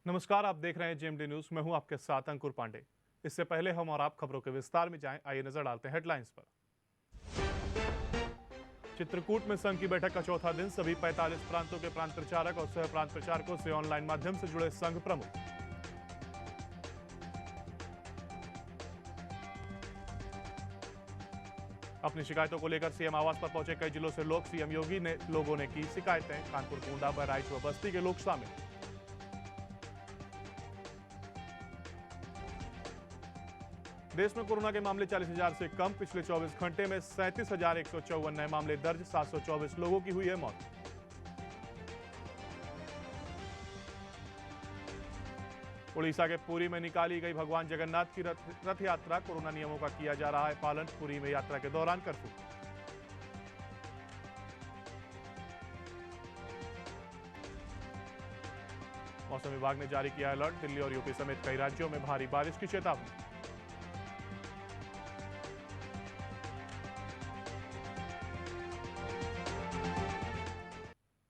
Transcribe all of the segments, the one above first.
नमस्कार, आप देख रहे हैं जेएमडी न्यूज। मैं हूं आपके साथ अंकुर पांडे। इससे पहले हम और आप खबरों के विस्तार में जाएं, आइए नजर डालते हैं हेडलाइंस पर। चित्रकूट में संघ की बैठक का चौथा दिन, सभी 45 प्रांतों के प्रांत प्रचारक और सह प्रांत प्रचारकों से ऑनलाइन माध्यम से जुड़े संघ प्रमुख। अपनी शिकायतों को लेकर सीएम आवास पर पहुंचे कई जिलों से लोग, सीएम योगी ने लोगों ने की शिकायतें। कानपुर, गोंडा, बहराइच व बस्ती के लोग शामिल। देश में कोरोना के मामले 40,000 से कम, पिछले 24 घंटे में 37,154 नए मामले दर्ज, 724 लोगों की हुई है मौत। उड़ीसा के पुरी में निकाली गई भगवान जगन्नाथ की रथ यात्रा, कोरोना नियमों का किया जा रहा है पालन, पुरी में यात्रा के दौरान कर्फ्यू। मौसम विभाग ने जारी किया अलर्ट, दिल्ली और यूपी समेत कई राज्यों में भारी बारिश की चेतावनी।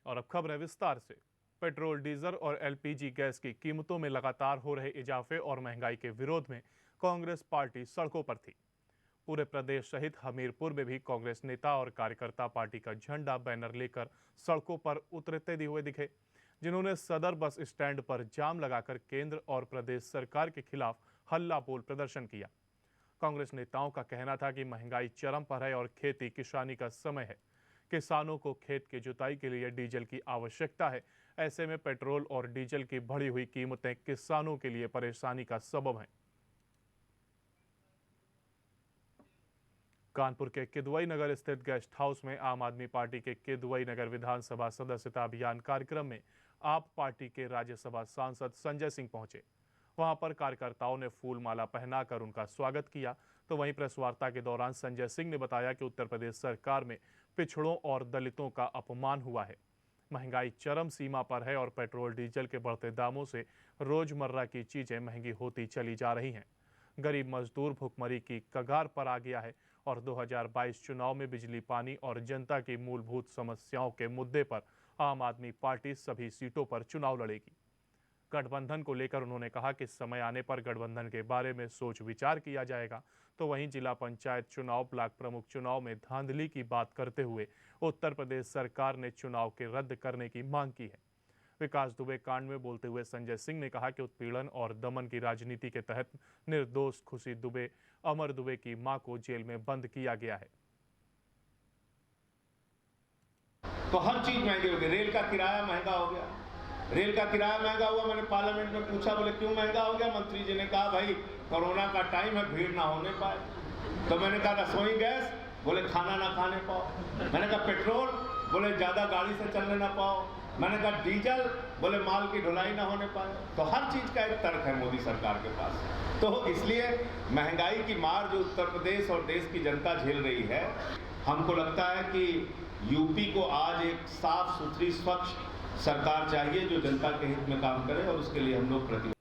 और अब खबर है विस्तार से। पेट्रोल, डीजल और एलपीजी गैस की कीमतों में लगातार हो रहे इजाफे और महंगाई के विरोध में कांग्रेस पार्टी सड़कों पर थी। पूरे प्रदेश सहित हमीरपुर में भी कांग्रेस नेता और कार्यकर्ता पार्टी का झंडा, बैनर लेकर सड़कों पर उतरते हुए दिखे, जिन्होंने सदर बस स्टैंड पर जाम लगाकर केंद्र और प्रदेश सरकार के खिलाफ हल्ला बोल प्रदर्शन किया। कांग्रेस नेताओं का कहना था कि महंगाई चरम पर है और खेती किसानी का समय है। किसानों को खेत की जुताई के लिए डीजल की आवश्यकता है। ऐसे में पेट्रोल और डीजल की बढ़ी हुई कीमतें किसानों के लिए परेशानी का सबब हैं। कानपुर के किदवई नगर स्थित गेस्ट हाउस में आम आदमी पार्टी के किदवई नगर विधानसभा सदस्यता अभियान कार्यक्रम में आप पार्टी के राज्यसभा सांसद संजय सिंह पहुंचे। वहां पर कार्यकर्ताओं ने फूल माला पहनाकर उनका स्वागत किया। तो वहीं प्रेस वार्ता के दौरान संजय सिंह ने बताया कि उत्तर प्रदेश सरकार में पिछड़ों और दलितों का अपमान हुआ है। महंगाई चरम सीमा पर है और पेट्रोल डीजल के बढ़ते दामों से रोजमर्रा की चीजें महंगी होती चली जा रही हैं। गरीब मजदूर भुखमरी की कगार पर आ गया है और 2022 चुनाव में बिजली, पानी और जनता की मूलभूत समस्याओं के मुद्दे पर आम आदमी पार्टी सभी सीटों पर चुनाव लड़ेगी। गठबंधन को लेकर उन्होंने कहा कि समय आने पर गठबंधन के बारे में सोच विचार किया जाएगा। तो वहीं जिला पंचायत चुनाव, ब्लॉक प्रमुख चुनाव में धांधली की बात करते हुए उत्तर प्रदेश सरकार ने चुनाव के रद्द करने की मांग की है। विकास दुबे कांड में बोलते हुए संजय सिंह ने कहा कि उत्पीड़न और दमन की राजनीति के तहत निर्दोष खुशी दुबे, अमर दुबे की मां को जेल में बंद किया गया है। तो हर चीज महंगी हो गई। रेल का किराया महंगा हो गया। रेल का किराया महंगा हुआ। मैंने पार्लियामेंट में पूछा, बोले क्यों महंगा हो गया? मंत्री जी ने कहा भाई कोरोना का टाइम है, भीड़ ना होने पाए। तो मैंने कहा रसोई गैस, बोले खाना ना खाने पाओ। मैंने कहा पेट्रोल, बोले ज्यादा गाड़ी से चलने ना पाओ। मैंने कहा डीजल, बोले माल की ढुलाई ना होने पाए। तो हर चीज का एक तर्क है मोदी सरकार के पास। तो इसलिए महंगाई की मार जो उत्तर प्रदेश और देश की जनता झेल रही है, हमको लगता है कि यूपी को आज एक साफ सुथरी स्वच्छ सरकार चाहिए जो जनता के हित में काम करे, और उसके लिए हम लोग प्रतिबद्ध।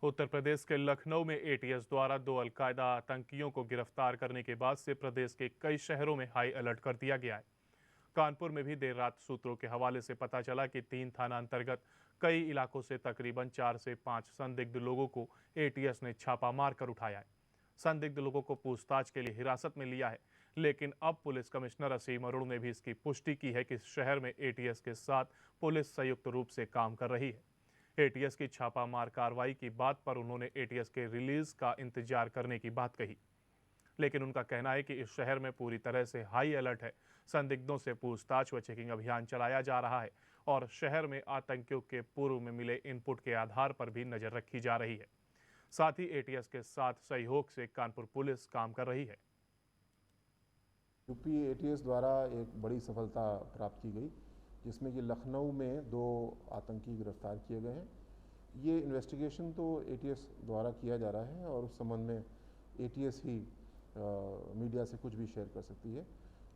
उत्तर प्रदेश के लखनऊ में एटीएस द्वारा 2 अलकायदा आतंकियों को गिरफ्तार करने के बाद से प्रदेश के कई शहरों में हाई अलर्ट कर दिया गया है। कानपुर में भी देर रात सूत्रों के हवाले से पता चला कि 3 थाना अंतर्गत कई इलाकों से तकरीबन 4 से 5 संदिग्ध लोगों को एटीएस ने छापा मारकर उठाया है। संदिग्ध लोगों को पूछताछ के लिए हिरासत में लिया है, लेकिन अब पुलिस कमिश्नर असीम अरुण ने भी इसकी पुष्टि की है कि शहर में एटीएस के साथ पुलिस संयुक्त रूप से काम कर रही है। एटीएस की छापामार कार्रवाई की बात पर उन्होंने एटीएस के रिलीज का इंतजार करने की बात कही, लेकिन उनका कहना है कि इस शहर में पूरी तरह से हाई अलर्ट है। संदिग्धों से पूछताछ व चेकिंग अभियान चलाया जा रहा है और शहर में आतंकियों के पूर्व में मिले इनपुट के आधार पर भी नजर रखी जा रही है। साथ ही एटीएस के साथ सहयोग से कानपुर पुलिस काम कर रही है। यूपी एटीएस द्वारा एक बड़ी सफलता प्राप्त की गई, जिसमें कि लखनऊ में 2 आतंकी गिरफ्तार किए गए हैं। ये इन्वेस्टिगेशन तो एटीएस द्वारा किया जा रहा है और उस संबंध में एटीएस ही मीडिया से कुछ भी शेयर कर सकती है,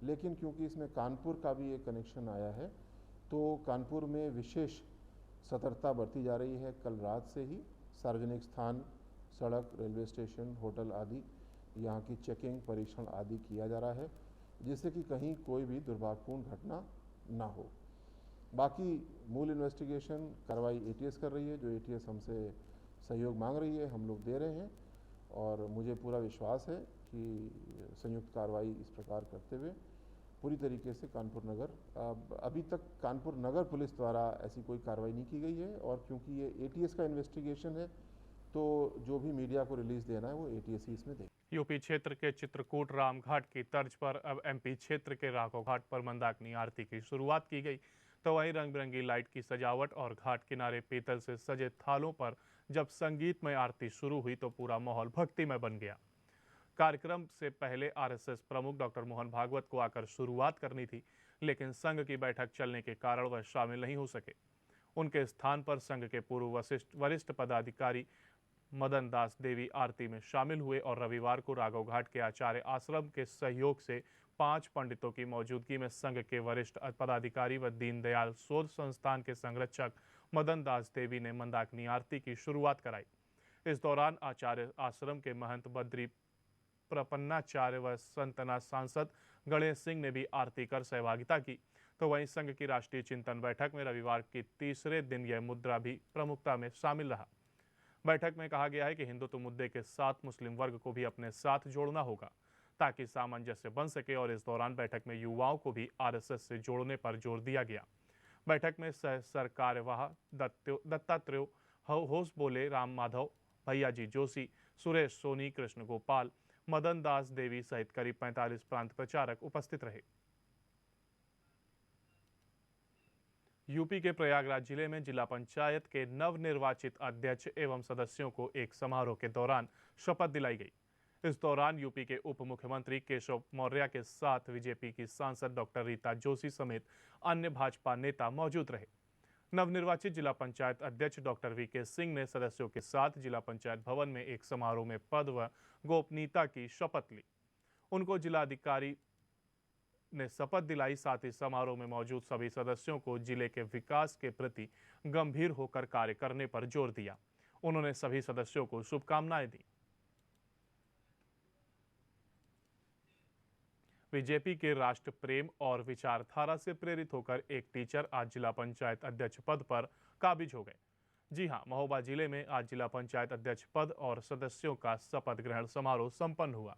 लेकिन क्योंकि इसमें कानपुर का भी एक कनेक्शन आया है तो कानपुर में विशेष सतर्कता बरती जा रही है। कल रात से ही सार्वजनिक स्थान, सड़क, रेलवे स्टेशन, होटल आदि यहाँ की चेकिंग, परीक्षण आदि किया जा रहा है, जिससे कि कहीं कोई भी दुर्भाग्यपूर्ण घटना ना हो। बाकी मूल इन्वेस्टिगेशन कार्रवाई एटीएस कर रही है। जो एटीएस हमसे सहयोग मांग रही है हम लोग दे रहे हैं, और मुझे पूरा विश्वास है कि संयुक्त कार्रवाई इस प्रकार करते हुए पूरी तरीके से कानपुर नगर, अभी तक कानपुर नगर पुलिस द्वारा ऐसी कोई कार्रवाई नहीं की गई है, और क्योंकि ये एटीएस का इन्वेस्टिगेशन है तो जो भी मीडिया को रिलीज देना है वो एटीएस ही इसमें देगा। यूपी क्षेत्र के चित्रकूट रामघाट की तर्ज पर अब एमपी क्षेत्र के राघव घाट पर मंदाकिनी आरती की शुरुआत की गई, तो वहीं रंग बिरंगी लाइट की सजावट और घाट किनारे पीतल से सजे थालों पर जब संगीतमय आरती शुरू हुई तो पूरा माहौल भक्तिमय बन गया। कार्यक्रम से पहले आरएसएस प्रमुख डॉक्टर मोहन भागवत को आकर शुरुआत करनी थी, लेकिन संघ की बैठक चलने के कारण वह शामिल नहीं हो सके। उनके स्थान पर संघ के पूर्व वरिष्ठ पदाधिकारी मदन दास देवी आरती में शामिल हुए और रविवार को राघव घाट के आचार्य आश्रम के सहयोग से 5 पंडितों की मौजूदगी में संघ के वरिष्ठ पदाधिकारी व दीनदयाल शोध संस्थान के संरक्षक मदन दास देवी ने मंदाकिनी आरती की शुरुआत कराई। इस दौरान आचार्य आश्रम के महंत बद्री प्रपन्नाचार्य व संतना सांसद गणेश सिंह ने भी आरती कर सहभागिता की, तो वहीं संघ की राष्ट्रीय चिंतन बैठक में रविवार के तीसरे दिन यह मुद्दा भी प्रमुखता में शामिल रहा। बैठक में कहा गया है कि हिंदुत्व मुद्दे के साथ मुस्लिम वर्ग को भी अपने साथ जोड़ना होगा ताकि सामंजस्य बन सके, और इस दौरान बैठक में युवाओं को भी आरएसएस से जोड़ने पर जोर दिया गया। बैठक में सह सरकार्यवाह दत्तात्रेय होस बोले, राम माधव, भैयाजी जोशी, सुरेश सोनी, कृष्ण गोपाल, मदन दास देवी सहित करीब 45 प्रांत प्रचारक उपस्थित रहे। यूपी के प्रयागराज जिले में जिला पंचायत के नवनिर्वाचित अध्यक्ष एवं सदस्यों को एक समारोह के दौरान शपथ दिलाई गई। इस दौरान यूपी के उप मुख्यमंत्री केशव मौर्य के साथ बीजेपी की सांसद डॉक्टर रीता जोशी समेत अन्य भाजपा नेता मौजूद रहे। नवनिर्वाचित जिला पंचायत अध्यक्ष डॉक्टर वीके सिंह ने सदस्यों के साथ जिला पंचायत भवन में एक समारोह में पद व गोपनीयता की शपथ ली। उनको जिलाधिकारी ने शपथ दिलाई। साथ ही समारोह में मौजूद सभी सदस्यों को जिले के विकास के प्रति गंभीर होकर कार्य करने पर जोर दिया। उन्होंने सभी सदस्यों को शुभकामनाएं दी। बीजेपी के राष्ट्र प्रेम और विचारधारा से प्रेरित होकर एक टीचर आज जिला पंचायत अध्यक्ष पद पर काबिज हो गए। जी हां, महोबा जिले में आज जिला पंचायत अध्यक्ष पद और सदस्यों का शपथ ग्रहण समारोह संपन्न हुआ,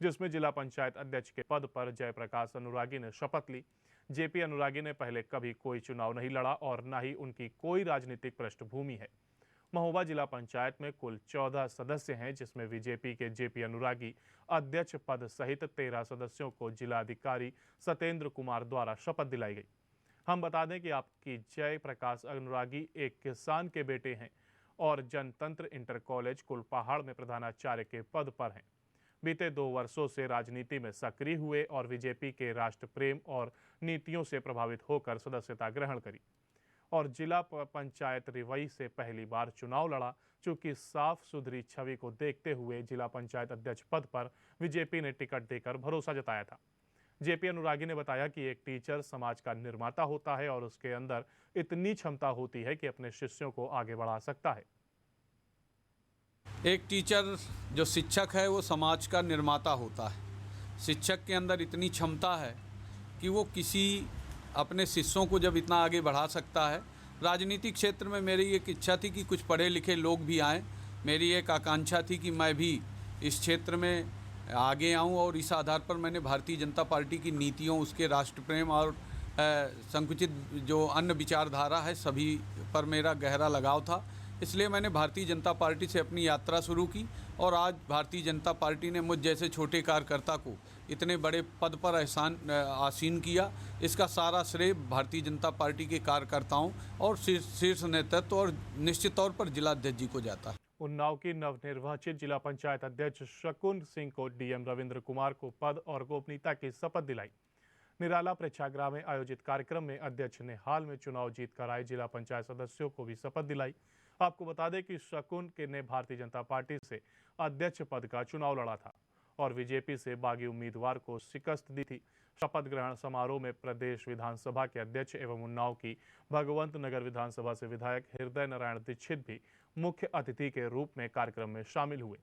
जिसमें जिला पंचायत अध्यक्ष के पद पर जयप्रकाश अनुरागी ने शपथ ली। जेपी अनुरागी ने पहले कभी कोई चुनाव नहीं लड़ा और न ही उनकी कोई राजनीतिक पृष्ठभूमि है। महोबा जिला पंचायत में कुल 14 सदस्य हैं, जिसमें बीजेपी के जेपी अनुरागी अध्यक्ष पद सहित 13 सदस्यों को जिलाधिकारी सत्येंद्र कुमार द्वारा शपथ दिलाई गई। हम बता दें कि आपकी जयप्रकाश अनुरागी एक किसान के बेटे हैं और जनतंत्र इंटर कॉलेज कुलपहाड़ में प्रधानाचार्य के पद पर हैं। बीते 2 वर्षों से राजनीति में सक्रिय हुए और बीजेपी के राष्ट्र प्रेम और नीतियों से प्रभावित होकर सदस्यता ग्रहण करी और जिला पंचायत रिवई से पहली बार चुनाव लड़ा। चूंकि साफ सुथरी छवि को देखते हुए जिला पंचायत अध्यक्ष पद पर बीजेपी ने टिकट देकर भरोसा जताया था। जेपी अनुरागी ने बताया कि एक टीचर समाज का निर्माता होता है और उसके अंदर इतनी क्षमता होती है कि अपने शिष्यों को आगे बढ़ा सकता है। एक टीचर जो शिक्षक है वो समाज का निर्माता होता है। शिक्षक के अंदर इतनी क्षमता है कि वो किसी अपने शिष्यों को जब इतना आगे बढ़ा सकता है। राजनीतिक क्षेत्र में मेरी एक इच्छा थी कि कुछ पढ़े लिखे लोग भी आएँ। मेरी एक आकांक्षा थी कि मैं भी इस क्षेत्र में आगे आऊं और इस आधार पर मैंने भारतीय जनता पार्टी की नीतियों, उसके राष्ट्र प्रेम और संकुचित जो अन्य विचारधारा है सभी पर मेरा गहरा लगाव था। इसलिए मैंने भारतीय जनता पार्टी से अपनी यात्रा शुरू की और आज भारतीय जनता पार्टी ने मुझ जैसे छोटे कार्यकर्ता को इतने बड़े पद पर आसीन किया। इसका सारा श्रेय भारतीय जनता पार्टी के कार्यकर्ताओं और शीर्ष नेतृत्व और निश्चित तौर पर जिलाध्यक्ष जी को जाता है। उन्नाव की नवनिर्वाचित जिला पंचायत अध्यक्ष शकुन सिंह को डीएम रविंद्र कुमार को पद और गोपनीयता की शपथ दिलाई। निराला प्रेक्षागृह में आयोजित कार्यक्रम में अध्यक्ष ने हाल में चुनाव जीत कर आए जिला पंचायत सदस्यों को भी शपथ दिलाई। आपको बता दें कि शकुन ने भारतीय जनता पार्टी से अध्यक्ष पद का चुनाव लड़ा था और बीजेपी से बागी उम्मीदवार को शिकस्त दी थी। शपथ ग्रहण समारोह में प्रदेश विधानसभा के अध्यक्ष एवं उन्नाव की भगवंत नगर विधानसभा से विधायक हृदय नारायण दीक्षित भी मुख्य अतिथि के रूप में कार्यक्रम में शामिल हुए।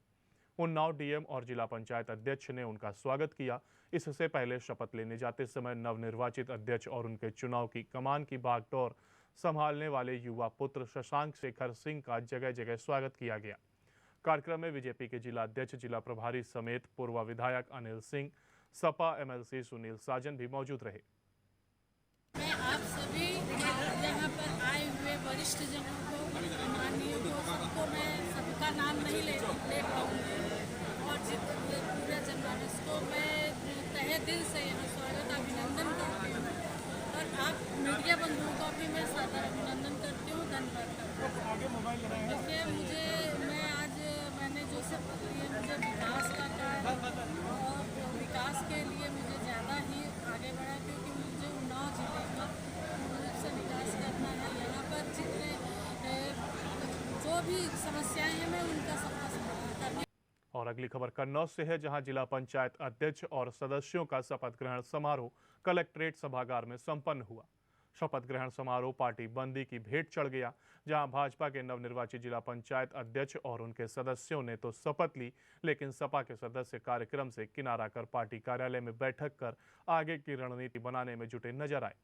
उन्नाव डीएम और जिला पंचायत अध्यक्ष ने उनका स्वागत किया। इससे पहले शपथ लेने जाते समय नवनिर्वाचित अध्यक्ष और उनके चुनाव की कमान की बागडोर संभालने वाले युवा पुत्र शशांक शेखर सिंह का जगह जगह स्वागत किया गया। कार्यक्रम में बीजेपी के जिला अध्यक्ष, जिला प्रभारी समेत पूर्व विधायक अनिल सिंह, सपा एमएलसी सुनील साजन भी मौजूद रहे। मैं आप सभी यहाँ पर आए हुए वरिष्ठ जनों को, माननीय सबको मैं सबका नाम नहीं ले पाऊँगी और पूरे जनमानस को मैं तहे दिल से यहाँ स्वागत अभिनंदन करती हूँ और आप मीडिया बंधुओं का भी मैं सादर अभिनंदन करती हूँ, धन्यवाद करती हूँ। देखिए मैंने जो शपथ ली है, मुझे विकास का कार्य और विकास के लिए मुझे ज़्यादा ही आगे बढ़ा, क्योंकि मुझे उन्नाव जिले का से विकास करना है। यहाँ पर जितने जो भी समस्याएं हैं मैं उनका सबका समाधान करने। और अगली खबर कन्नौज से है, जहां जिला पंचायत अध्यक्ष और सदस्यों का शपथ ग्रहण समारोह कलेक्ट्रेट सभागार में संपन्न हुआ। शपथ ग्रहण समारोह पार्टी बंदी की भेंट चढ़ गया, जहां भाजपा के नवनिर्वाचित जिला पंचायत अध्यक्ष और उनके सदस्यों ने तो शपथ ली, लेकिन सपा के सदस्य कार्यक्रम से किनारा कर पार्टी कार्यालय में बैठक कर आगे की रणनीति बनाने में जुटे नजर आए।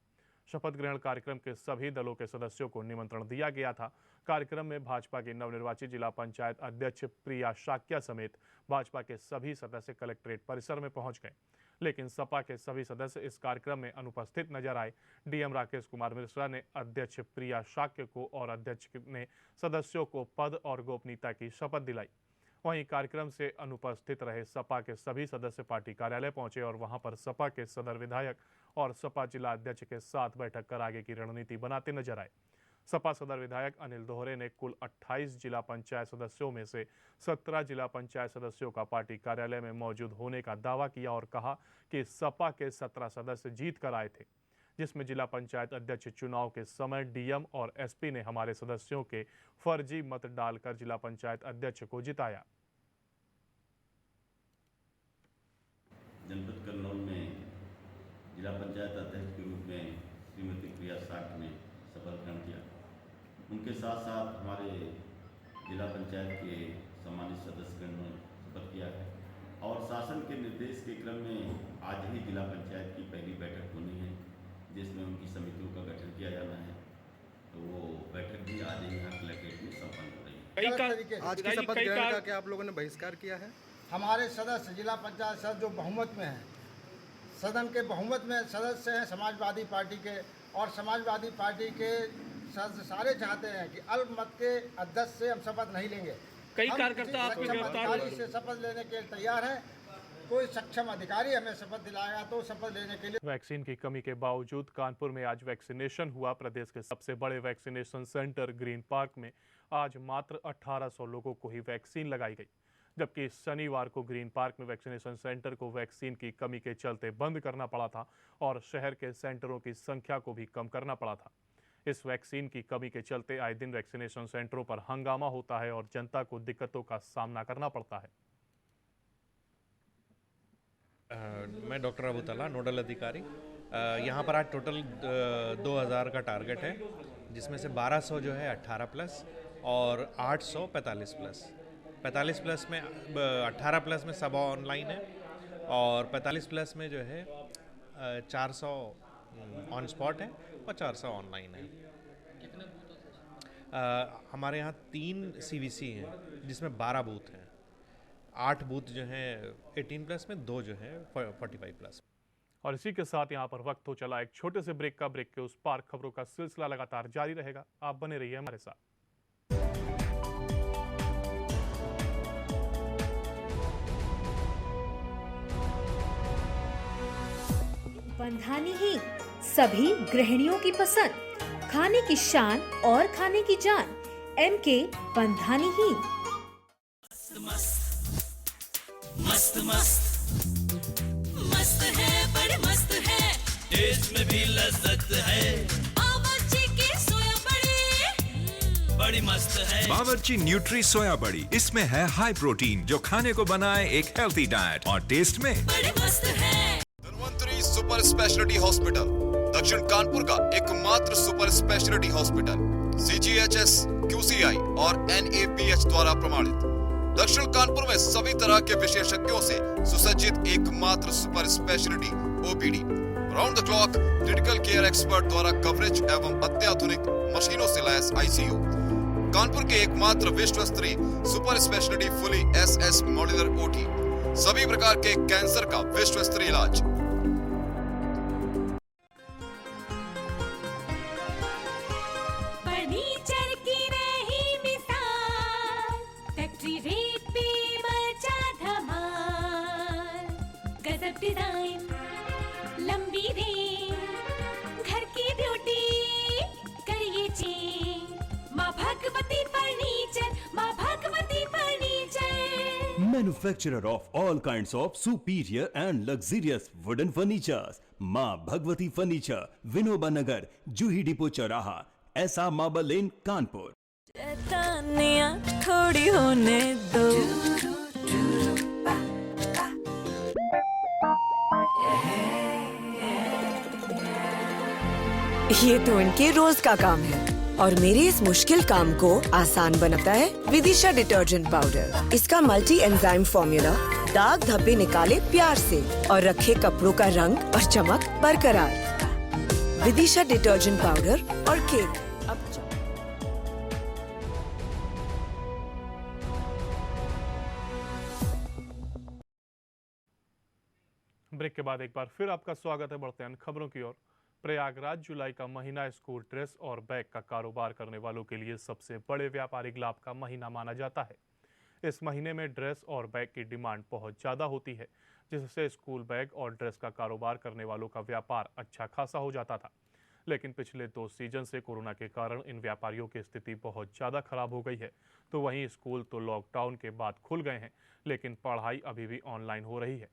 शपथ ग्रहण कार्यक्रम के सभी दलों के सदस्यों को निमंत्रण दिया गया था। कार्यक्रम में भाजपा की नवनिर्वाचित जिला पंचायत अध्यक्ष प्रिया शाक्या समेत भाजपा के सभी सदस्य कलेक्ट्रेट परिसर में पहुंच गए, लेकिन सपा के सभी सदस्य इस कार्यक्रम में अनुपस्थित नजर आए। डीएम राकेश कुमार मिश्रा ने अध्यक्ष प्रिया शाक्य को और अध्यक्ष ने सदस्यों को पद और गोपनीयता की शपथ दिलाई। वहीं कार्यक्रम से अनुपस्थित रहे सपा के सभी सदस्य पार्टी कार्यालय पहुंचे और वहां पर सपा के सदर विधायक और सपा जिला अध्यक्ष के साथ बैठक कर आगे की रणनीति बनाते नजर आए। सपा सदर विधायक अनिल दोहरे ने कुल 28 जिला पंचायत सदस्यों में से 17 जिला पंचायत सदस्यों का पार्टी कार्यालय में मौजूद होने का दावा किया और कहा कि सपा के 17 सदस्य जीत कर आए थे, जिसमें जिला पंचायत अध्यक्ष चुनाव के समय डीएम और एसपी ने हमारे सदस्यों के फर्जी मत डालकर जिला पंचायत अध्यक्ष को जिताया। जनपद कन्नौज में जिला पंचायत अध्यक्ष के रूप में श्रीमती प्रिया शाक्य ने शपथ ग्रहण किया। उनके साथ साथ हमारे जिला पंचायत के सम्मानित सदस्यगण ने शपथ किया है और शासन के निर्देश के क्रम में आज ही जिला पंचायत की पहली बैठक होनी है, जिसमें उनकी समितियों का गठन किया जाना है। तो वो बैठक भी आज ही यहाँ कलेक्ट्रेट में संपन्न हो रही है। आज की शपथ ग्रहण का क्या आप लोगों ने बहिष्कार किया है? हमारे सदस्य जिला पंचायत सदस्य जो बहुमत में हैं, सदन के बहुमत में सदस्य हैं समाजवादी पार्टी के, और समाजवादी पार्टी के सदस्य सारे चाहते हैं कि अल्पमत के अध्यक्ष से हम शपथ नहीं लेंगे। कई कार्यकर्ता आपके गिरफ्तार हुए से शपथ लेने के लिए तैयार है। कोई सक्षम अधिकारी हमें शपथ दिलाएगा तो शपथ लेने के लिए। वैक्सीन की कमी के बावजूद कानपुर में आज वैक्सीनेशन हुआ। प्रदेश के सबसे बड़े वैक्सीनेशन सेंटर ग्रीन पार्क में आज मात्र 1800 लोगों को ही वैक्सीन लगाई गई, जबकि शनिवार को ग्रीन पार्क में वैक्सीनेशन सेंटर को वैक्सीन की कमी के चलते बंद करना पड़ा था और शहर के सेंटरों की संख्या को भी कम करना पड़ा था। इस वैक्सीन की कमी के चलते आए दिन वैक्सीनेशन सेंटरों पर हंगामा होता है और जनता को दिक्कतों का सामना करना पड़ता है। मैं डॉक्टर अबू तला, नोडल अधिकारी। यहाँ पर आज टोटल 2000 का टारगेट है, जिसमें से 1200 जो है 18+ और 800 45+। 45+ में 18+ में सब ऑनलाइन है और 45+ में जो है 400 ऑन स्पॉट है और 400 ऑनलाइन है। कितने बूथ हैं? हमारे यहाँ 3 CVC हैं, जिसमें 12 बूथ हैं। 8 बूथ जो हैं 18+ में, 2 जो है 45+। और इसी के साथ यहाँ पर वक्त हो चला एक छोटे से ब्रेक का। ब्रेक के उस पार खबरों का सिलसिला लगातार जारी रहेगा, आप बने रहिए हमारे साथ। बंधानी ही सभी गृहिणियों की पसंद, खाने की शान और खाने की जान, MK बंधानी ही। मस्त मस्त है, बड़े मस्त है, टेस्ट में भी लज्जत है। बावर्ची की सोया बड़ी बड़ी मस्त है। बावर्ची न्यूट्री सोया बड़ी, इसमें है हाई प्रोटीन जो खाने को बनाए एक हेल्थी डाइट, और टेस्ट में बड़ी मस्त है। धन्वंतरी सुपर स्पेशलिटी हॉस्पिटल, दक्षिण कानपुर का एकमात्र super speciality hospital, CGHS, QCI और NABH द्वारा प्रमाणित। दक्षिण कानपुर में सभी तरह के विशेषज्ञों से सुसज्जित एकमात्र super speciality OPD, round the clock critical care expert द्वारा कवरेज एवं अत्याधुनिक मशीनों से लैस आईसीयू। कानपुर के एकमात्र विश्व स्तरीय super speciality fully SS modular OT, सभी प्रकार के कैंसर का विश्व स्तरीय इलाज। फर्नीचर की रही मिसाल, फैक्ट्री रेट पे मचा धमाल। गजब डिजाइन, लंबी रेंज, घर की ब्यूटी करिए चेंज। माँ भगवती फर्नीचर, माँ Bhagwati furniture. Manufacturer of all kinds of superior and luxurious wooden furnitures. माँ भगवती फर्नीचर, विनोबा नगर, जूही डिपो चौराहा, ऐसा मार्बल लेन, कानपुर। शैतानियाँ थोड़ी होने दो, ये तो इनके रोज का काम है और मेरे इस मुश्किल काम को आसान बनाता है विदिशा डिटर्जेंट पाउडर। इसका मल्टी एंजाइम फॉर्मूला दाग धब्बे निकाले प्यार से और रखे कपड़ों का रंग और चमक बरकरार। विदिशा डिटर्जेंट पाउडर और केक अब ब्रेक के बाद एक बार फिर आपका स्वागत है। बढ़ते हैं खबरों की ओर। प्रयागराज जुलाई का महीना स्कूल ड्रेस और बैग का कारोबार करने वालों के लिए सबसे बड़े व्यापारिक लाभ का महीना माना जाता है। इस महीने में ड्रेस और बैग की डिमांड बहुत ज़्यादा होती है, जिससे स्कूल बैग और ड्रेस का कारोबार करने वालों का व्यापार अच्छा खासा हो जाता था। लेकिन पिछले 2 सीजन से कोरोना के कारण इन व्यापारियों की स्थिति बहुत ज़्यादा खराब हो गई है। तो वहीं स्कूल तो लॉकडाउन के बाद खुल गए हैं, लेकिन पढ़ाई अभी भी ऑनलाइन हो रही है,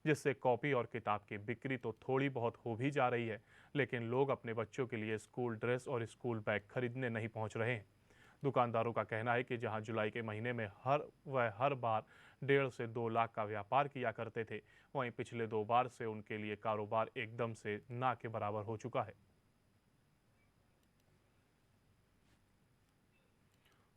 जिससे कॉपी और किताब की बिक्री तो थोड़ी बहुत हो भी जा रही है, लेकिन लोग अपने बच्चों के लिए स्कूल ड्रेस और स्कूल बैग खरीदने नहीं पहुंच रहे हैं। दुकानदारों का कहना है कि जहां जुलाई के महीने में हर बार 1.5 से 2 लाख का व्यापार किया करते थे, वहीं पिछले 2 बार से उनके लिए कारोबार एकदम से ना के बराबर हो चुका है।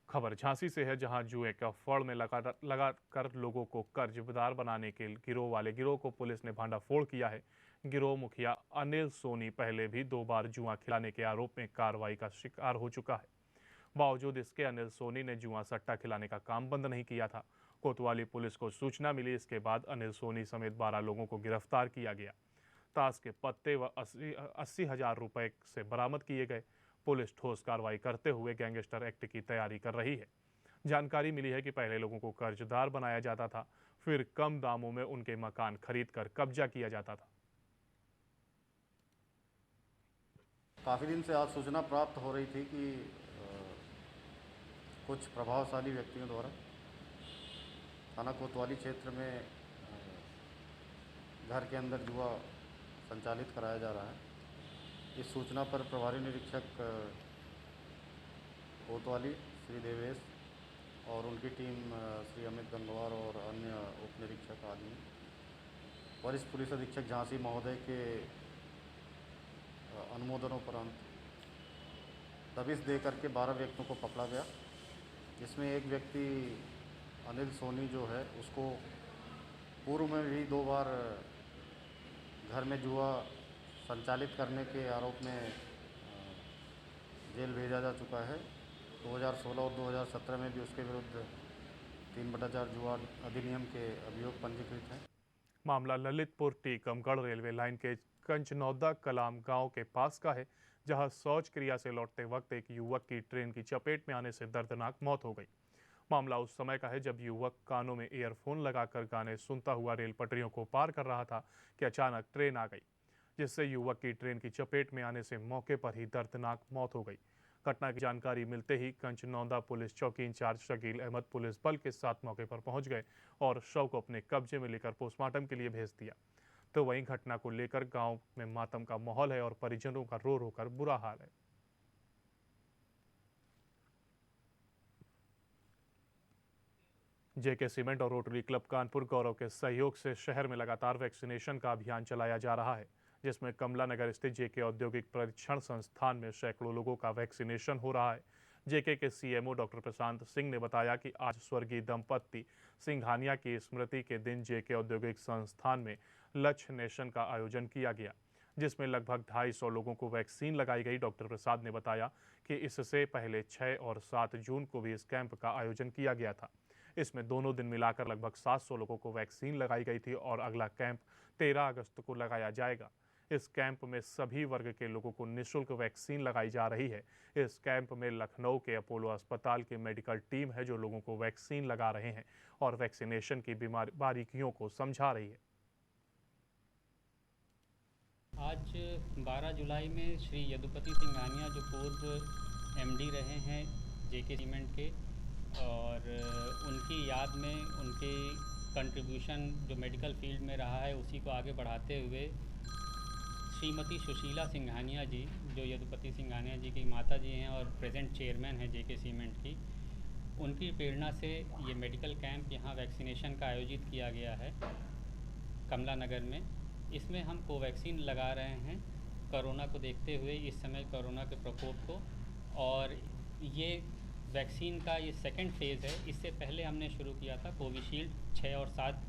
खबर झांसी से है, जहां जुए का फड़ में लगाकर लोगों को कर्जदार बनाने के गिरोह को पुलिस ने भांडाफोड़ किया है। गिरोह मुखिया अनिल सोनी पहले भी 2 बार जुआ खिलाने के आरोप में कार्रवाई का शिकार हो चुका है। बावजूद इसके अनिल सोनी ने जुआ सट्टा खिलाने का काम बंद नहीं किया था। कोतवाली पुलिस को सूचना मिली, इसके बाद अनिल सोनी समेत 12 लोगों को गिरफ्तार किया गया। ताश के पत्ते व 80,000 रुपए से बरामद किए गए। पुलिस ठोस कार्रवाई करते हुए गैंगस्टर एक्ट की तैयारी कर रही है। जानकारी मिली है कि पहले लोगों को कर्जदार बनाया जाता था, फिर कम दामों में उनके मकान खरीदकर कब्जा किया जाता था। काफ़ी दिन से आज सूचना प्राप्त हो रही थी कि कुछ प्रभावशाली व्यक्तियों द्वारा थाना कोतवाली क्षेत्र में घर के अंदर जुआ संचालित कराया जा रहा है। इस सूचना पर प्रभारी निरीक्षक कोतवाली श्री देवेश और उनकी टीम श्री अमित गंगवार और अन्य उप निरीक्षक आदि वरिष्ठ पुलिस अधीक्षक झांसी महोदय के अनुमोदनोपरांत दबिश दे करके 12 व्यक्तियों को पकड़ा गया। इसमें एक व्यक्ति अनिल सोनी जो है, उसको पूर्व में भी 2 बार घर में जुआ संचालित करने के आरोप में जेल भेजा जा चुका है। 2016 और 2017 में भी उसके विरुद्ध 3/4 जुआ अधिनियम के अभियोग पंजीकृत हैं। मामला ललितपुर टीकमगढ़ रेलवे लाइन के कंचनौदा कलाम गांव के पास का है, जहां शौच क्रिया से लौटते वक्त एक युवक की ट्रेन की चपेट में आने से दर्दनाक मौत हो गई। मामला उस समय का है जब युवक कानों में ईयरफोन लगाकर गाने सुनता हुआ रेल पटरियों को पार कर रहा था कि अचानक ट्रेन आ गई, जिससे युवक की ट्रेन की चपेट में आने से मौके पर ही दर्दनाक मौत हो गई। घटना की जानकारी मिलते ही कंचनौदा पुलिस चौकी इंचार्ज शकील अहमद पुलिस बल के साथ मौके पर पहुंच गए और शव को अपने कब्जे में लेकर पोस्टमार्टम के लिए भेज दिया। तो वहीं घटना को लेकर गांव में मातम का माहौल है और परिजनों का रो रो कर बुरा हाल है। जेके सीमेंट और रोटरी क्लब कानपुर गौरव के सहयोग से शहर में लगातार वैक्सीनेशन का अभियान चलाया जा रहा है, जिसमें कमला नगर स्थित जेके औद्योगिक परीक्षण संस्थान में सैकड़ों लोगों का वैक्सीनेशन हो रहा है। जेके के सीएमओ डॉक्टर प्रशांत सिंह ने बताया कि आज स्वर्गीय दंपति सिंघानिया की स्मृति के दिन जेके औद्योगिक संस्थान में लक्ष्य नेशन का आयोजन किया गया, जिसमें लगभग 250 लोगों को वैक्सीन लगाई गई। डॉक्टर प्रसाद ने बताया कि इससे पहले 6 और 7 जून को भी इस कैंप का आयोजन किया गया था। इसमें दोनों दिन मिलाकर लगभग 700 लोगों को वैक्सीन लगाई गई थी और अगला कैंप 13 अगस्त को लगाया जाएगा। इस कैंप में सभी वर्ग के लोगों को निःशुल्क वैक्सीन लगाई जा रही है। इस कैंप में लखनऊ के अपोलो अस्पताल की मेडिकल टीम है जो लोगों को वैक्सीन लगा रहे हैं और वैक्सीनेशन की बारीकियों को समझा रही है। आज 12 जुलाई में श्री यदुपति सिंघानिया जो पूर्व एमडी रहे हैं जेके सीमेंट के, और उनकी याद में उनके कंट्रीब्यूशन जो मेडिकल फील्ड में रहा है उसी को आगे बढ़ाते हुए श्रीमती सुशीला सिंघानिया जी जो यदुपति सिंघानिया जी की माता जी हैं और प्रेजेंट चेयरमैन हैं जेके सीमेंट की, उनकी प्रेरणा से ये मेडिकल कैंप यहाँ वैक्सीनेशन का आयोजित किया गया है कमला नगर में। इसमें हम कोवैक्सीन लगा रहे हैं कोरोना को देखते हुए, इस समय कोरोना के प्रकोप को, और ये वैक्सीन का ये सेकंड फेज़ है। इससे पहले हमने शुरू किया था कोविशील्ड 6 और 7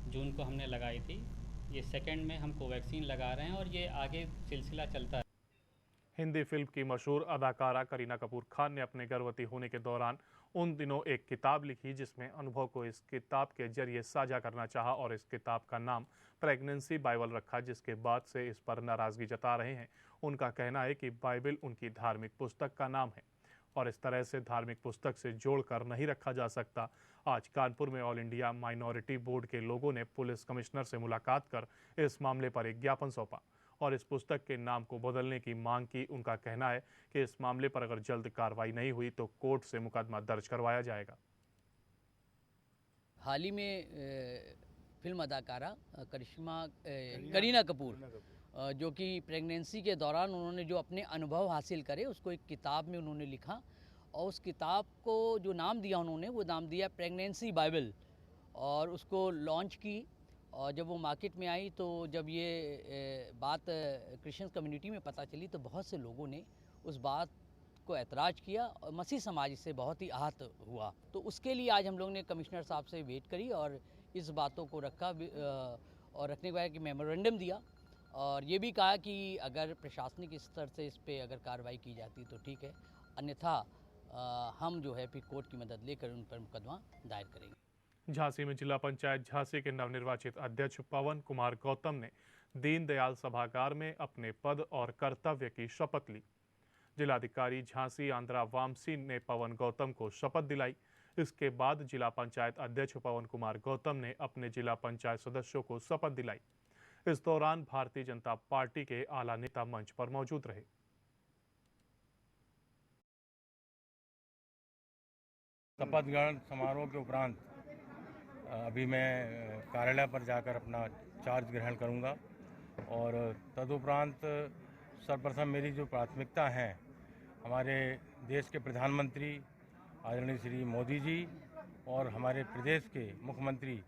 जून को हमने लगाई थी। ये सेकंड में हम कोवैक्सीन लगा रहे हैं और ये आगे सिलसिला चलता है। हिंदी फिल्म की मशहूर अदाकारा करीना कपूर खान ने अपने गर्भवती होने के दौरान उन दिनों एक किताब लिखी जिसमें अनुभव को इस किताब के जरिए साझा करना चाहा और इस किताब का नाम प्रेगनेंसी बाइबल रखा, जिसके बाद से इस पर नाराज़गी जता रहे हैं। उनका कहना है कि बाइबल उनकी धार्मिक पुस्तक का नाम है और इस तरह से धार्मिक पुस्तक से जोड़कर नहीं रखा जा सकता। आज कानपुर में ऑल इंडिया माइनॉरिटी बोर्ड के लोगों ने पुलिस कमिश्नर से मुलाकात कर इस मामले पर एक ज्ञापन सौंपा और इस पुस्तक के नाम को बदलने की मांग की। उनका कहना है कि इस मामले पर अगर जल्द कार्रवाई नहीं हुई तो कोर्ट से मुकदमा दर्ज करवाया जाएगा। हाल ही में फिल्म अदाकारा करीना कपूर जो कि प्रेगनेंसी के दौरान उन्होंने जो अपने अनुभव हासिल करे उसको एक किताब में उन्होंने लिखा और उस किताब को जो नाम दिया उन्होंने वो नाम दिया प्रेगनेंसी बाइबल, और उसको लॉन्च की। और जब वो मार्केट में आई तो जब ये बात क्रिश्चियन कम्युनिटी में पता चली तो बहुत से लोगों ने उस बात को ऐतराज़ किया और मसीह समाज इससे बहुत ही आहत हुआ। तो उसके लिए आज हम लोग ने कमिश्नर साहब से वेट करी और इस बातों को रखा और रखने के बाद कि मेमोरेंडम दिया और ये भी कहा कि अगर प्रशासनिक स्तर से इस पर अगर कार्रवाई की जाती तो ठीक है, अन्यथा हम जो है फिर कोर्ट की मदद लेकर उन पर मुकदमा दायर करेंगे। झांसी में जिला पंचायत झांसी के नवनिर्वाचित अध्यक्ष पवन कुमार गौतम ने दीनदयाल सभागार में अपने पद और कर्तव्य की शपथ ली। जिलाधिकारी झांसी आंध्रा वामसी ने पवन गौतम को शपथ दिलाई। इसके बाद जिला पंचायत अध्यक्ष पवन कुमार गौतम ने अपने जिला पंचायत सदस्यों को शपथ दिलाई। इस दौरान भारतीय जनता पार्टी के आला नेता मंच पर मौजूद रहे। शपथ ग्रहण समारोह के उपरांत अभी मैं कार्यालय पर जाकर अपना चार्ज ग्रहण करूंगा और तदुपरांत सर्वप्रथम मेरी जो प्राथमिकता है हमारे देश के प्रधानमंत्री आदरणीय श्री मोदी जी और हमारे प्रदेश के मुख्यमंत्री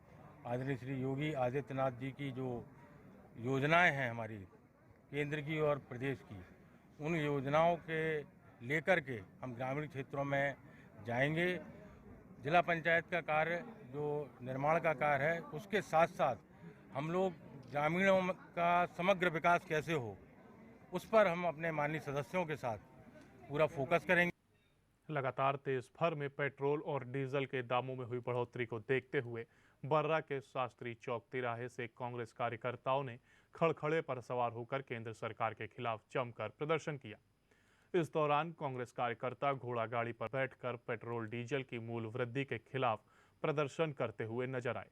आदरणीय श्री योगी आदित्यनाथ जी की जो योजनाएं हैं हमारी केंद्र की और प्रदेश की, उन योजनाओं के लेकर के हम ग्रामीण क्षेत्रों में जाएंगे। जिला पंचायत का कार्य जो निर्माण का कार्य है उसके साथ साथ हम लोग ग्रामीणों का समग्र विकास कैसे हो उस पर हम अपने माननीय सदस्यों के साथ पूरा फोकस करेंगे। लगातार देश भर में पेट्रोल और डीजल के दामों में हुई बढ़ोतरी को देखते हुए बर्रा के शास्त्री चौक तिराहे से कांग्रेस कार्यकर्ताओं ने खड़खड़े पर सवार होकर केंद्र सरकार के खिलाफ जमकर प्रदर्शन किया। इस दौरान कांग्रेस कार्यकर्ता घोड़ा गाड़ी पर बैठकर पेट्रोल डीजल की मूल वृद्धि के खिलाफ प्रदर्शन करते हुए नजर आए।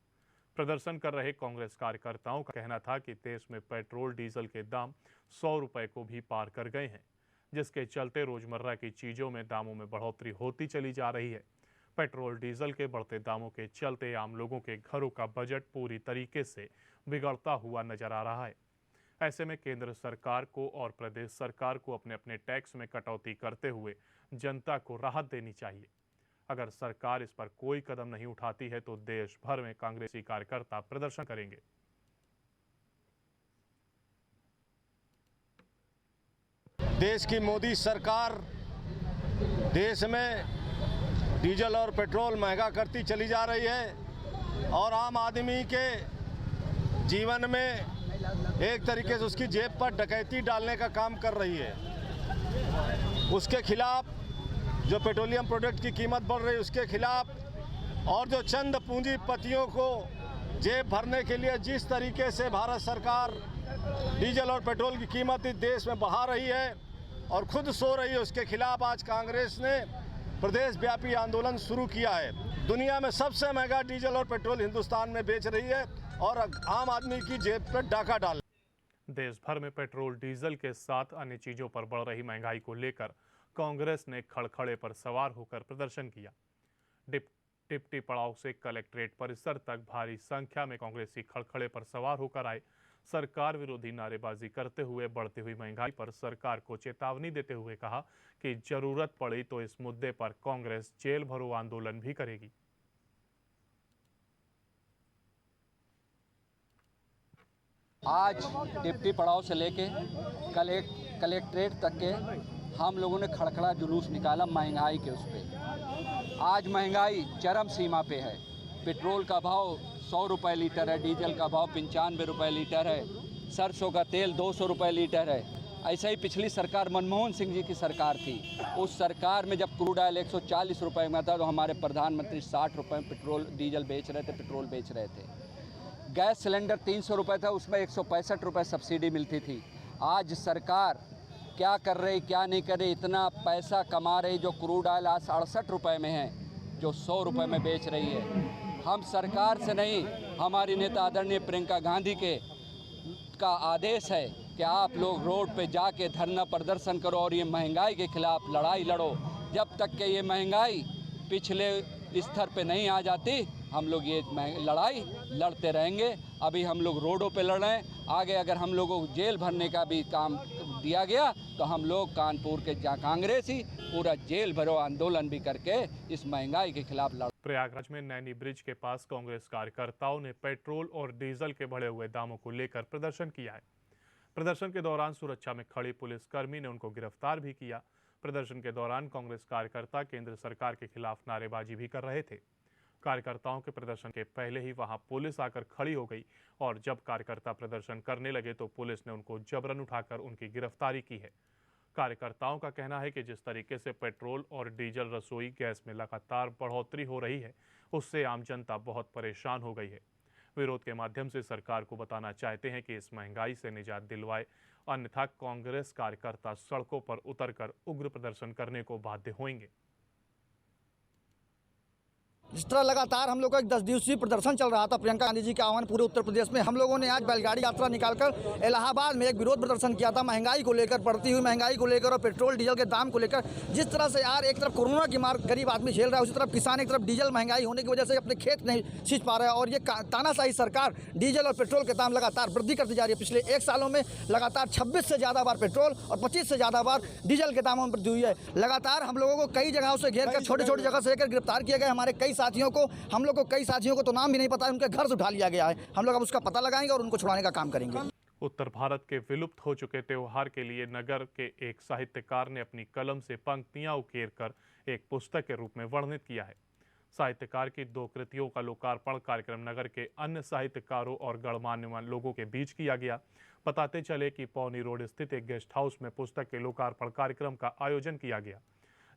प्रदर्शन कर रहे कांग्रेस कार्यकर्ताओं का कहना था कि देश में पेट्रोल डीजल के दाम 100 रुपए को भी पार कर गए हैं, जिसके चलते रोजमर्रा की चीजों में दामों में बढ़ोतरी होती चली जा रही है। पेट्रोल डीजल के बढ़ते दामों के चलते आम लोगों के घरों का बजट पूरी तरीके से बिगड़ता हुआ नजर आ रहा है। ऐसे में केंद्र सरकार को और प्रदेश सरकार को अपने अपने टैक्स में कटौती करते हुए जनता को राहत देनी चाहिए। अगर सरकार इस पर कोई कदम नहीं उठाती है तो देश भर में कांग्रेसी कार्यकर्ता प्रदर्शन करेंगे। देश की मोदी सरकार देश में डीजल और पेट्रोल महंगा करती चली जा रही है और आम आदमी के जीवन में एक तरीके से उसकी जेब पर डकैती डालने का काम कर रही है। उसके खिलाफ जो पेट्रोलियम प्रोडक्ट की कीमत बढ़ रही है उसके खिलाफ और जो चंद पूंजीपतियों को जेब भरने के लिए जिस तरीके से भारत सरकार डीजल और पेट्रोल की कीमत इस देश में बढ़ा रही है और खुद सो रही है, उसके खिलाफ आज कांग्रेस ने प्रदेश व्यापी आंदोलन शुरू किया है। दुनिया में सबसे महंगा डीजल और पेट्रोल हिंदुस्तान में बेच रही है और आम आदमी की जेब पर डाका डाल। देश भर में पेट्रोल डीजल के साथ अन्य चीजों पर बढ़ रही महंगाई को लेकर कांग्रेस ने खड़खड़े पर सवार होकर प्रदर्शन किया। टिप्टी पड़ाव से कलेक्ट्रेट परिसर तक भारी संख्या में कांग्रेसी खड़खड़े पर सवार होकर आए। सरकार विरोधी नारेबाजी करते हुए बढ़ती हुई महंगाई पर सरकार को चेतावनी देते हुए कहा कि जरूरत पड़ी तो इस मुद्दे पर कांग्रेस जेल भरो आंदोलन भी करेगी। आज डिप्टी पड़ाव से लेके कलेक्ट्रेट तक के हम लोगों ने खड़खड़ा जुलूस निकाला महंगाई के उस पर। आज महंगाई चरम सीमा पे है। पेट्रोल का भाव 100 रुपये लीटर है, डीजल का भाव 95 रुपये लीटर है, सरसों का तेल 200 रुपये लीटर है। ऐसा ही पिछली सरकार मनमोहन सिंह जी की सरकार थी, उस सरकार में जब क्रूड ऑयल 140 रुपये में था तो हमारे प्रधानमंत्री 60 रुपये में पेट्रोल डीजल बेच रहे थे, पेट्रोल बेच रहे थे। गैस सिलेंडर 300 रुपये था, उसमें 165 रुपये सब्सिडी मिलती थी। आज सरकार क्या कर रही क्या नहीं कर रही, इतना पैसा कमा रही जो क्रूड ऑयल आज 68 रुपये में है, जो 100 रुपये में बेच रही है। हम सरकार से नहीं, हमारी नेता आदरणीय प्रियंका गांधी का आदेश है कि आप लोग रोड पे जाके धरना प्रदर्शन करो और ये महंगाई के खिलाफ लड़ाई लड़ो। जब तक कि ये महंगाई पिछले स्तर पे नहीं आ जाती हम लोग ये लड़ाई लड़ते रहेंगे। अभी हम लोग रोडों पे लड़ रहे हैं, आगे अगर हम लोगों को जेल भरने का भी काम दिया गया तो हम लोग कानपुर के कांग्रेसी पूरा जेल भरो आंदोलन भी करके इस महंगाई के खिलाफ लड़। प्रयागराज में नैनी ब्रिज के पास कांग्रेस कार्यकर्ताओं ने पेट्रोल और डीजल के बढ़े हुए दामों को लेकर प्रदर्शन किया है। प्रदर्शन के दौरान सुरक्षा में खड़ी पुलिसकर्मी ने उनको गिरफ्तार भी किया। प्रदर्शन के दौरान कांग्रेस कार्यकर्ता केंद्र सरकार के खिलाफ नारेबाजी भी कर रहे थे। कार्यकर्ताओं के प्रदर्शन के पहले ही वहां पुलिस आकर खड़ी हो गई और जब कार्यकर्ता प्रदर्शन करने लगे तो पुलिस ने उनको जबरन उठाकर उनकी गिरफ्तारी की है। कार्यकर्ताओं का कहना है कि जिस तरीके से पेट्रोल और डीजल रसोई गैस में लगातार बढ़ोतरी हो रही है उससे आम जनता बहुत परेशान हो गई है। विरोध के माध्यम से सरकार को बताना चाहते हैं कि इस महंगाई से निजात दिलवाए, अन्यथा कांग्रेस कार्यकर्ता सड़कों पर उतरकर उग्र प्रदर्शन करने को बाध्य होंगे। जिस तरह लगातार हम लोग का एक 10 दिवसीय प्रदर्शन चल रहा था प्रियंका गांधी जी के आह्वान पूरे उत्तर प्रदेश में, हम लोगों ने आज बैलगाड़ी यात्रा निकालकर इलाहाबाद में एक विरोध प्रदर्शन किया था महंगाई को लेकर, बढ़ती हुई महंगाई को लेकर और पेट्रोल डीजल के दाम को लेकर। जिस तरह से यार एक तरफ कोरोना की मार गरीब आदमी झेल रहा है, उसी तरफ किसान एक तरफ डीजल महंगाई होने की वजह से अपने खेत नहीं सींच पा रहा है और ये तानाशाही सरकार डीजल और पेट्रोल के दाम लगातार वृद्धि करती जा रही है। पिछले 1 सालों में लगातार 26 से ज़्यादा बार पेट्रोल और 25 से ज़्यादा बार डीजल के दामों में वृद्धि हुई है। लगातार हम लोगों को कई जगहों से घेर कर छोटी छोटी जगह से लेकर गिरफ्तार किया गया। हमारे कई साथियों को कई साथियों को तो नाम भी नहीं पता है, उनके घर से उठा लिया गया है। हम लोग अब उसका पता लगाएंगे और उनको छुड़ाने का काम करेंगे। उत्तर भारत के विलुप्त हो चुके त्योहार के लिए नगर के एक साहित्यकार ने अपनी कलम से पंक्तियां उकेर कर एक पुस्तक के रूप में वर्णित किया है। साहित्यकार की 2 कृतियों का लोकार्पण कार्यक्रम नगर के अन्य साहित्यकारों और गणमान्य लोगों के बीच किया गया। बताते चले कि पौनी रोड स्थित एक गेस्ट हाउस में पुस्तक के लोकार्पण कार्यक्रम का आयोजन किया गया,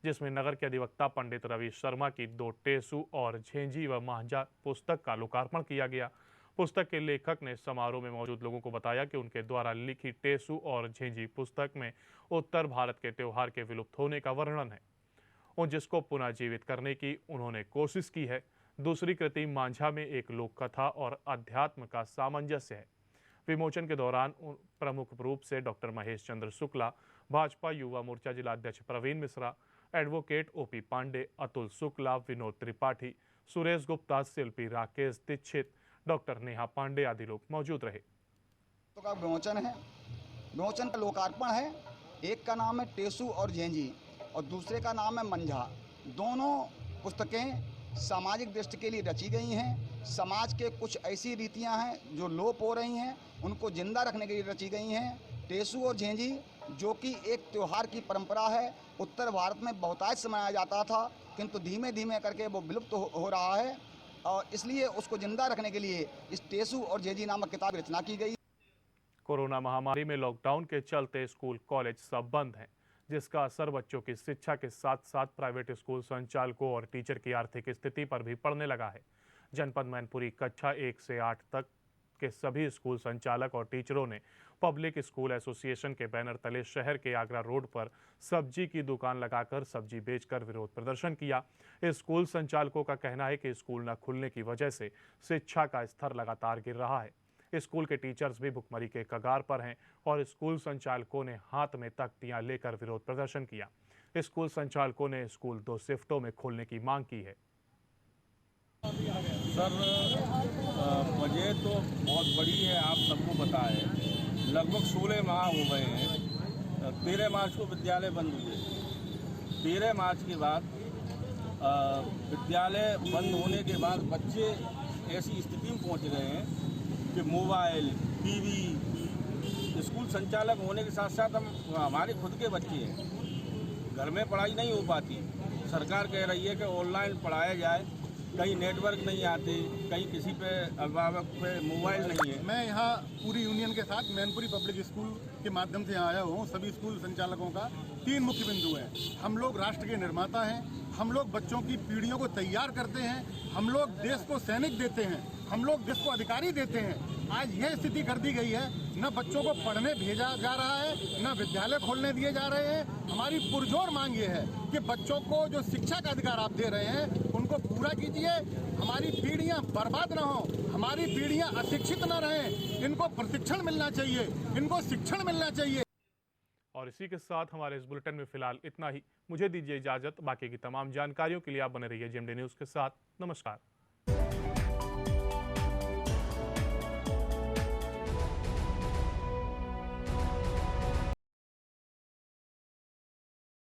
जिसमें नगर के अधिवक्ता पंडित रवि शर्मा की 2 टेसु और झेंझी व मांझा पुस्तक का लोकार्पण किया गया। पुस्तक के लेखक ने समारोह में मौजूद लोगों को बताया कि उनके द्वारा लिखी टेसु और झेंझी पुस्तक में उत्तर भारत के त्योहार के विलुप्त होने का वर्णन है और जिसको पुनः जीवित करने की उन्होंने कोशिश की है। दूसरी कृति मांझा में एक लोक कथा और अध्यात्म का सामंजस्य है। विमोचन के दौरान प्रमुख रूप से डॉक्टर महेश चंद्र शुक्ला, भाजपा युवा मोर्चा जिलाध्यक्ष प्रवीण मिश्रा, एडवोकेट ओपी पांडे, अतुल शुक्ला, विनोद त्रिपाठी, सुरेश गुप्ता, शिल्पी राकेश दीक्षित, डॉक्टर नेहा पांडे आदि लोग मौजूद रहे। तो का विमोचन है, विमोचन का लोकार्पण है। एक का नाम है टेसु और झेंझी और दूसरे का नाम है मंझा। दोनों पुस्तकें सामाजिक दृष्टि के लिए रची गई हैं। समाज के कुछ ऐसी रीतियां हैं जो लोप हो रही हैं, उनको जिंदा रखने के लिए रची गई हैं। टेसु और झेंझी जो कि एक त्यौहार की परंपरा है। उत्तर भारत में बहुतायत से मनाया जाता था, किंतु धीमे धीमे करके वो विलुप्त हो रहा है और इसलिए उसको जिंदा रखने के लिए इस टेसू और जेजी नामक किताब की रचना की गई। कोरोना महामारी में लॉकडाउन के चलते स्कूल कॉलेज सब बंद हैं, जिसका असर बच्चों की शिक्षा के साथ साथ प्राइवेट स्कूल संचालकों और टीचर की आर्थिक स्थिति पर भी पड़ने लगा है। जनपद मैनपुरी कक्षा 1 से 8 तक के सभी स्कूल संचालक और टीचरों ने पब्लिक स्कूल एसोसिएशन के बैनर तले शहर के आगरा रोड पर सब्जी की दुकान लगाकर सब्जी बेचकर विरोध प्रदर्शन किया। स्कूल संचालकों का कहना है कि स्कूल न खुलने की वजह से शिक्षा का स्तर लगातार गिर रहा है। स्कूल के टीचर्स भी भुखमरी के कगार पर हैं और स्कूल संचालकों ने हाथ में तख्तियां लेकर विरोध प्रदर्शन किया। स्कूल संचालकों ने स्कूल 2 शिफ्टों में खोलने की मांग की है। सर, वजह तो बहुत बड़ी है, आप सबको पता है। लगभग 16 माह हो गए हैं। 13 मार्च को विद्यालय बंद हुए। 13 मार्च के बाद विद्यालय बंद होने के बाद बच्चे ऐसी स्थिति में पहुंच गए हैं कि मोबाइल, टीवी, स्कूल संचालक होने के साथ साथ हमारे खुद के बच्चे हैं, घर में पढ़ाई नहीं हो पाती। सरकार कह रही है कि ऑनलाइन पढ़ाया जाए, कहीं नेटवर्क नहीं आते, कहीं किसी पे अभिभावक पे मोबाइल नहीं है। मैं यहाँ पूरी यूनियन के साथ मैनपुरी पब्लिक स्कूल के माध्यम से आया हूँ। सभी स्कूल संचालकों का 3 मुख्य बिंदु हैं। हम लोग राष्ट्र के निर्माता हैं, हम लोग बच्चों की पीढ़ियों को तैयार करते हैं, हम लोग देश को सैनिक देते हैं, हम लोग देश को अधिकारी देते हैं। आज यह स्थिति कर दी गई है, न बच्चों को पढ़ने भेजा जा रहा है, न विद्यालय खोलने दिए जा रहे हैं। हमारी पुरजोर मांग ये है कि बच्चों को जो शिक्षा का अधिकार आप दे रहे हैं उनको पूरा कीजिए। हमारी पीढ़ियां बर्बाद न हो, हमारी पीढ़ियां अशिक्षित न रहें। इनको प्रशिक्षण मिलना चाहिए, इनको शिक्षण मिलना चाहिए। और इसी के साथ हमारे इस बुलेटिन में फिलहाल इतना ही। मुझे दीजिए इजाजत। बाकी की तमाम जानकारियों के लिए आप बने रहिए जेएमडी न्यूज़ के साथ। नमस्कार।